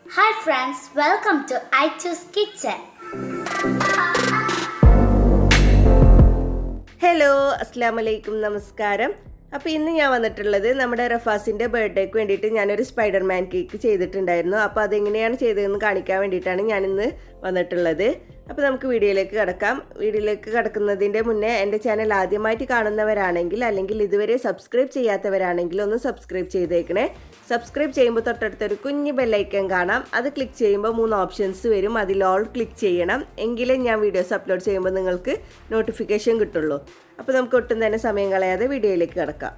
Hi friends, welcome to I Choose Kitchen. Hello അസ്സാം വലൈക്കും നമസ്കാരം. അപ്പോൾ ഇന്ന് ഞാൻ വന്നിട്ടുള്ളത് നമ്മുടെ റഫാസിൻ്റെ ബർത്ത്ഡേക്ക് വേണ്ടിയിട്ട് ഞാനൊരു സ്പൈഡർമാൻ കേക്ക് ചെയ്തിട്ടുണ്ടായിരുന്നു. അപ്പോൾ അതെങ്ങനെയാണ് ചെയ്തതെന്ന് കാണിക്കാൻ വേണ്ടിയിട്ടാണ് ഞാനിന്ന് വന്നിട്ടുള്ളത്. അപ്പോൾ നമുക്ക് വീഡിയോയിലേക്ക് കിടക്കാം. വീഡിയോയിലേക്ക് കിടക്കുന്നതിൻ്റെ മുന്നേ എൻ്റെ ചാനൽ ആദ്യമായിട്ട് കാണുന്നവരാണെങ്കിൽ അല്ലെങ്കിൽ ഇതുവരെ സബ്സ്ക്രൈബ് ചെയ്യാത്തവരാണെങ്കിൽ ഒന്ന് സബ്സ്ക്രൈബ് ചെയ്തേക്കണേ. സബ്സ്ക്രൈബ് ചെയ്യുമ്പോൾ തൊട്ടടുത്തൊരു കുഞ്ഞ് ബെല്ലൈക്കൺ കാണാം. അത് ക്ലിക്ക് ചെയ്യുമ്പോൾ 3 ഓപ്ഷൻസ് വരും. അതിൽ ഓൾ ക്ലിക്ക് ചെയ്യണം. എങ്കിലേ ഞാൻ വീഡിയോസ് അപ്ലോഡ് ചെയ്യുമ്പോൾ നിങ്ങൾക്ക് നോട്ടിഫിക്കേഷൻ കിട്ടുള്ളൂ. അപ്പോൾ നമുക്ക് ഒട്ടും തന്നെ സമയം കളയാതെ വീഡിയോയിലേക്ക് കിടക്കാം.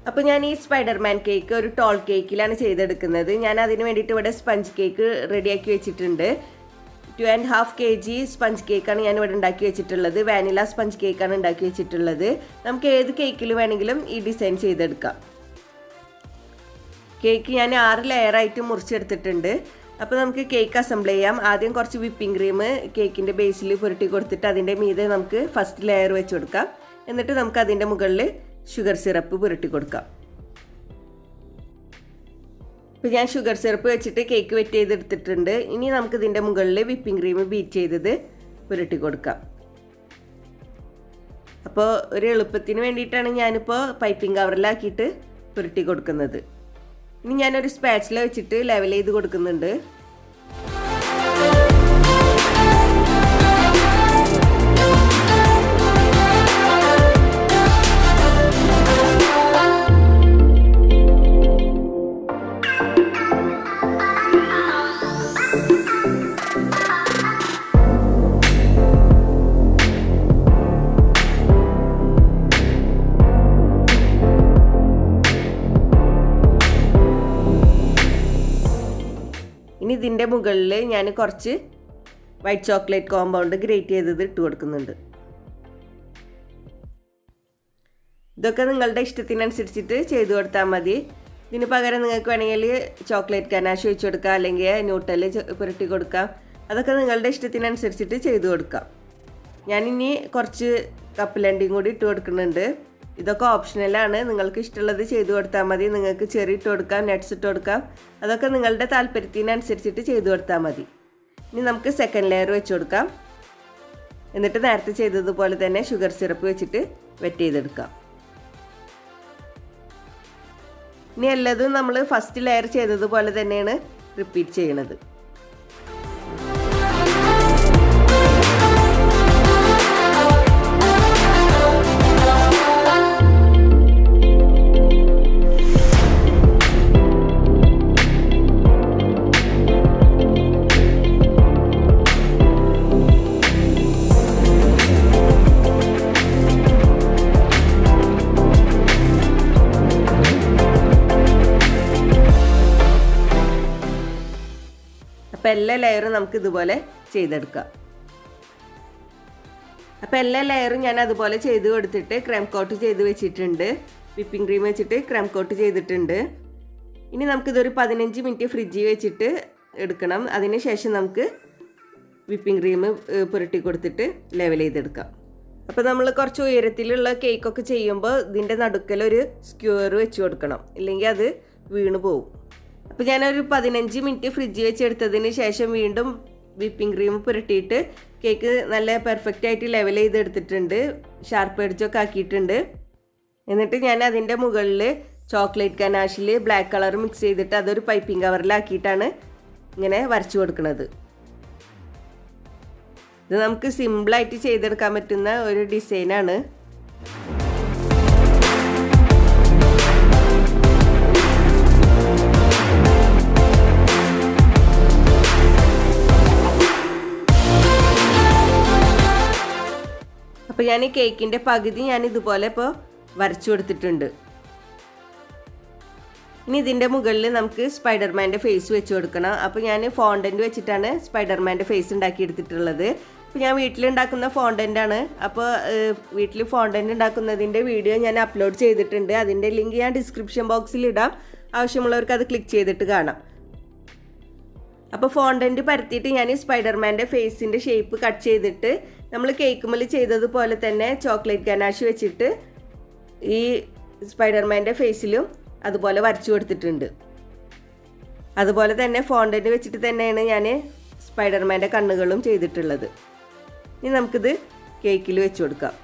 അപ്പോൾ ഞാൻ ഈ സ്പൈഡർമാൻ കേക്ക് ഒരു ടോൾ കേക്കിലാണ് ചെയ്തെടുക്കുന്നത്. ഞാൻ അതിന് വേണ്ടിയിട്ട് ഇവിടെ സ്പഞ്ച് കേക്ക് റെഡിയാക്കി വെച്ചിട്ടുണ്ട്. 2.5 kg സ്പഞ്ച് കേക്കാണ് ഞാൻ ഇവിടെ ഉണ്ടാക്കി വെച്ചിട്ടുള്ളത്. വാനില സ്പഞ്ച് കേക്കാണ് ഉണ്ടാക്കി വെച്ചിട്ടുള്ളത്. നമുക്ക് ഏത് കേക്കിൽ വേണമെങ്കിലും ഈ ഡിസൈൻ ചെയ്തെടുക്കാം. കേക്ക് ഞാൻ 6 ലെയറായിട്ട് മുറിച്ചെടുത്തിട്ടുണ്ട്. അപ്പോൾ നമുക്ക് കേക്ക് അസംബിൾ ചെയ്യാം. ആദ്യം കുറച്ച് വിപ്പിംഗ് ക്രീം കേക്കിൻ്റെ ബേസിൽ പുരട്ടി കൊടുത്തിട്ട് അതിൻ്റെ മീതെ നമുക്ക് ഫസ്റ്റ് ലെയർ വെച്ച് കൊടുക്കാം. എന്നിട്ട് നമുക്ക് അതിൻ്റെ മുകളിൽ ഷുഗർ സിറപ്പ് പുരട്ടി കൊടുക്കാം. ഇപ്പോൾ ഞാൻ ഷുഗർ സിറപ്പ് വെച്ചിട്ട് കേക്ക് വെറ്റ് ചെയ്തെടുത്തിട്ടുണ്ട്. ഇനി നമുക്ക് ഇതിൻ്റെ മുകളിൽ വിപ്പിംഗ് ക്രീം ബീറ്റ് ചെയ്തത് പുരട്ടി കൊടുക്കാം. അപ്പോൾ ഒരു എളുപ്പത്തിന് വേണ്ടിയിട്ടാണ് ഞാനിപ്പോൾ പൈപ്പിംഗ് കവറിലാക്കിയിട്ട് പുരട്ടി കൊടുക്കുന്നത്. ഇനി ഞാനൊരു സ്പാച്ചില വെച്ചിട്ട് ലെവൽ ചെയ്ത് കൊടുക്കുന്നുണ്ട്. ഇനി ഇതിൻ്റെ മുകളിൽ ഞാൻ കുറച്ച് വൈറ്റ് ചോക്ലേറ്റ് കോമ്പൗണ്ട് ഗ്രേറ്റ് ചെയ്തത് ഇട്ട് കൊടുക്കുന്നുണ്ട്. ഇതൊക്കെ നിങ്ങളുടെ ഇഷ്ടത്തിനനുസരിച്ചിട്ട് ചെയ്തു കൊടുത്താൽ മതി. ഇതിന് പകരം നിങ്ങൾക്ക് വേണമെങ്കിൽ ചോക്ലേറ്റ് ഗനാഷ് ഒഴിച്ചു കൊടുക്കാം, അല്ലെങ്കിൽ ന്യൂട്ടല് പുരട്ടി കൊടുക്കാം. അതൊക്കെ നിങ്ങളുടെ ഇഷ്ടത്തിനനുസരിച്ചിട്ട് ചെയ്തു കൊടുക്കാം. ഞാനിനി കുറച്ച് കപ്പലണ്ടിയും കൂടി ഇട്ട് കൊടുക്കുന്നുണ്ട്. ഇതൊക്കെ ഓപ്ഷണലാണ്. നിങ്ങൾക്ക് ഇഷ്ടമുള്ളത് ചെയ്തു കൊടുത്താൽ മതി. നിങ്ങൾക്ക് ചെറി ഇട്ട് കൊടുക്കാം, നട്ട്സ് ഇട്ട് കൊടുക്കാം. അതൊക്കെ നിങ്ങളുടെ താല്പര്യത്തിനനുസരിച്ചിട്ട് ചെയ്തു കൊടുത്താൽ മതി. ഇനി നമുക്ക് സെക്കൻഡ് ലെയർ വെച്ച് കൊടുക്കാം. എന്നിട്ട് നേരത്തെ ചെയ്തതുപോലെ തന്നെ ഷുഗർ സിറപ്പ് വെച്ചിട്ട് വെറ്റ് ചെയ്തെടുക്കാം. ഇനി എല്ലാതും നമ്മൾ ഫസ്റ്റ് ലെയർ ചെയ്തതുപോലെ തന്നെയാണ് റിപ്പീറ്റ് ചെയ്യണത്. അപ്പോൾ എല്ലാ ലെയറും നമുക്ക് ഇതുപോലെ ചെയ്തെടുക്കാം. അപ്പോൾ എല്ലാ ലെയറും ഞാൻ അതുപോലെ ചെയ്ത് കൊടുത്തിട്ട് ക്രീം കോട്ട് ചെയ്ത് വെച്ചിട്ടുണ്ട്. വിപ്പിംഗ് ക്രീം വെച്ചിട്ട് ക്രീം കോട്ട് ചെയ്തിട്ടുണ്ട്. ഇനി നമുക്കിതൊരു 15 മിനിറ്റ് ഫ്രിഡ്ജിൽ വെച്ചിട്ട് എടുക്കണം. അതിന് ശേഷം നമുക്ക് വിപ്പിംഗ് ക്രീം പുരട്ടി കൊടുത്തിട്ട് ലെവൽ ചെയ്തെടുക്കാം. അപ്പോൾ നമ്മൾ കുറച്ച് ഉയരത്തിലുള്ള കേക്കൊക്കെ ചെയ്യുമ്പോൾ ഇതിൻ്റെ നടുക്കലൊരു സ്ക്വയർ വെച്ച് കൊടുക്കണം, ഇല്ലെങ്കിൽ അത് വീണ് പോവും. അപ്പോൾ ഞാനൊരു 15 മിനിറ്റ് ഫ്രിഡ്ജിൽ വെച്ചെടുത്തതിന് ശേഷം വീണ്ടും വിപ്പിംഗ് ക്രീം പുരട്ടിയിട്ട് കേക്ക് നല്ല പെർഫെക്റ്റ് ആയിട്ട് ലെവൽ ചെയ്തെടുത്തിട്ടുണ്ട്. ഷാർപ്പ് എഡ്ജൊക്കെ ആക്കിയിട്ടുണ്ട്. എന്നിട്ട് ഞാൻ അതിൻ്റെ മുകളിൽ ചോക്ലേറ്റ് ഗനാഷിൽ ബ്ലാക്ക് കളർ മിക്സ് ചെയ്തിട്ട് അതൊരു പൈപ്പിംഗ് കവറിലാക്കിയിട്ടാണ് ഇങ്ങനെ വരച്ചു കൊടുക്കുന്നത്. ഇത് നമുക്ക് സിമ്പിളായിട്ട് ചെയ്തെടുക്കാൻ പറ്റുന്ന ഒരു ഡിസൈനാണ്. അപ്പോൾ ഞാൻ ഈ കേക്കിൻ്റെ പകുതി ഞാൻ ഇതുപോലെ ഇപ്പോൾ വരച്ചു കൊടുത്തിട്ടുണ്ട്. ഇനി ഇതിൻ്റെ മുകളിൽ നമുക്ക് സ്പൈഡർമാൻ്റെ ഫേസ് വെച്ച് കൊടുക്കണം. അപ്പോൾ ഞാൻ ഫോണ്ടൻറ്റ് വെച്ചിട്ടാണ് സ്പൈഡർമാൻ്റെ ഫേസ് ഉണ്ടാക്കിയെടുത്തിട്ടുള്ളത്. അപ്പോൾ ഞാൻ വീട്ടിലുണ്ടാക്കുന്ന ഫോണ്ടൻ്റാണ്. അപ്പോൾ വീട്ടിൽ ഫോണ്ടൻറ്റ് ഉണ്ടാക്കുന്നതിൻ്റെ വീഡിയോ ഞാൻ അപ്ലോഡ് ചെയ്തിട്ടുണ്ട്. അതിൻ്റെ ലിങ്ക് ഞാൻ ഡിസ്ക്രിപ്ഷൻ ബോക്സിൽ ഇടാം. ആവശ്യമുള്ളവർക്ക് അത് ക്ലിക്ക് ചെയ്തിട്ട് കാണാം. അപ്പോൾ ഫോണ്ടൻറ്റ് പരത്തിയിട്ട് ഞാൻ സ്പൈഡർമാൻ്റെ ഫേസിൻ്റെ ഷേപ്പ് കട്ട് ചെയ്തിട്ട് നമ്മൾ കേക്ക് മേൽ ചെയ്തതുപോലെ തന്നെ ചോക്ലേറ്റ് ഗനാഷ് വെച്ചിട്ട് ഈ സ്പൈഡർമാൻ്റെ ഫേസിലും അതുപോലെ വരച്ചു കൊടുത്തിട്ടുണ്ട്. അതുപോലെ തന്നെ ഫോണ്ടന്റ് വെച്ചിട്ട് തന്നെയാണ് ഞാൻ സ്പൈഡർമാൻ്റെ കണ്ണുകളും ചെയ്തിട്ടുള്ളത്. ഇനി നമുക്കിത് കേക്കിൽ വെച്ച് കൊടുക്കാം.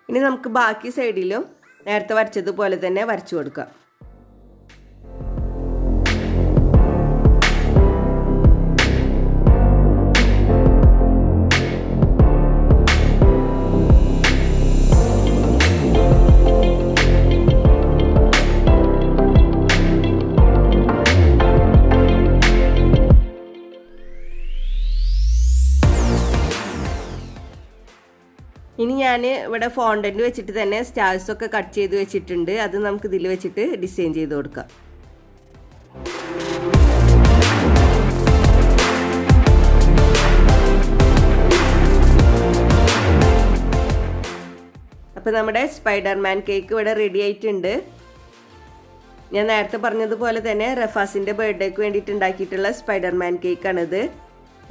ഇനി നമുക്ക് ബാക്കി സൈഡിലും നേരത്തെ വരച്ചതുപോലെ തന്നെ വരച്ചു കൊടുക്കാം. ഇനി ഞാൻ ഇവിടെ ഫോണ്ടന്റ് വെച്ചിട്ട് തന്നെ സ്റ്റാർസൊക്കെ കട്ട് ചെയ്ത് വെച്ചിട്ടുണ്ട്. അത് നമുക്ക് ഇതിൽ വെച്ചിട്ട് ഡിസൈൻ ചെയ്ത് കൊടുക്കാം. അപ്പോൾ നമ്മുടെ സ്പൈഡർമാൻ കേക്ക് ഇവിടെ റെഡി ആയിട്ടുണ്ട്. ഞാൻ നേരത്തെ പറഞ്ഞതുപോലെ തന്നെ റഫാസിൻ്റെ ബർത്ത്ഡേക്ക് വേണ്ടിയിട്ട് ഉണ്ടാക്കിയിട്ടുള്ള സ്പൈഡർമാൻ കേക്കാണിത്.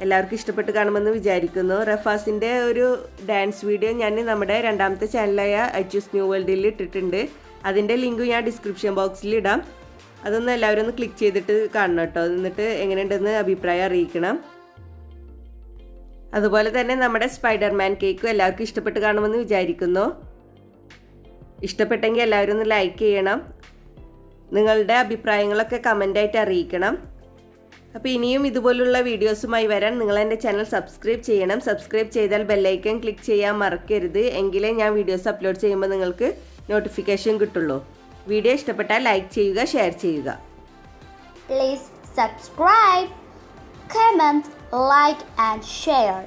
എല്ലാവർക്കും ഇഷ്ടപ്പെട്ട് കാണുമെന്ന് വിചാരിക്കുന്നു. റഫാസിൻ്റെ ഒരു ഡാൻസ് വീഡിയോ ഞാൻ നമ്മുടെ രണ്ടാമത്തെ ചാനലായ ഐച്ചൂസ് ന്യൂ വേൾഡിൽ ഇട്ടിട്ടുണ്ട്. അതിൻ്റെ ലിങ്ക് ഞാൻ ഡിസ്ക്രിപ്ഷൻ ബോക്സിൽ ഇടാം. അതൊന്ന് എല്ലാവരും ഒന്ന് ക്ലിക്ക് ചെയ്തിട്ട് കാണണം കേട്ടോ. എന്നിട്ട് എങ്ങനെയുണ്ടെന്ന് അഭിപ്രായം അറിയിക്കണം. അതുപോലെ തന്നെ നമ്മുടെ സ്പൈഡർമാൻ കേക്കും എല്ലാവർക്കും ഇഷ്ടപ്പെട്ട് കാണുമെന്ന് വിചാരിക്കുന്നു. ഇഷ്ടപ്പെട്ടെങ്കിൽ എല്ലാവരും ഒന്ന് ലൈക്ക് ചെയ്യണം. നിങ്ങളുടെ അഭിപ്രായങ്ങളൊക്കെ കമൻ്റായിട്ട് അറിയിക്കണം. അപ്പോൾ ഇനിയും ഇതുപോലുള്ള വീഡിയോസുമായി വരാൻ നിങ്ങൾ എൻ്റെ ചാനൽ സബ്സ്ക്രൈബ് ചെയ്യണം. സബ്സ്ക്രൈബ് ചെയ്താൽ ബെല്ലൈക്കൺ ക്ലിക്ക് ചെയ്യാൻ മറക്കരുത്. എങ്കിലേ ഞാൻ വീഡിയോസ് അപ്ലോഡ് ചെയ്യുമ്പോൾ നിങ്ങൾക്ക് നോട്ടിഫിക്കേഷൻ കിട്ടുള്ളൂ. വീഡിയോ ഇഷ്ടപ്പെട്ടാൽ ലൈക്ക് ചെയ്യുക, ഷെയർ ചെയ്യുക. Please subscribe, comment, like and share.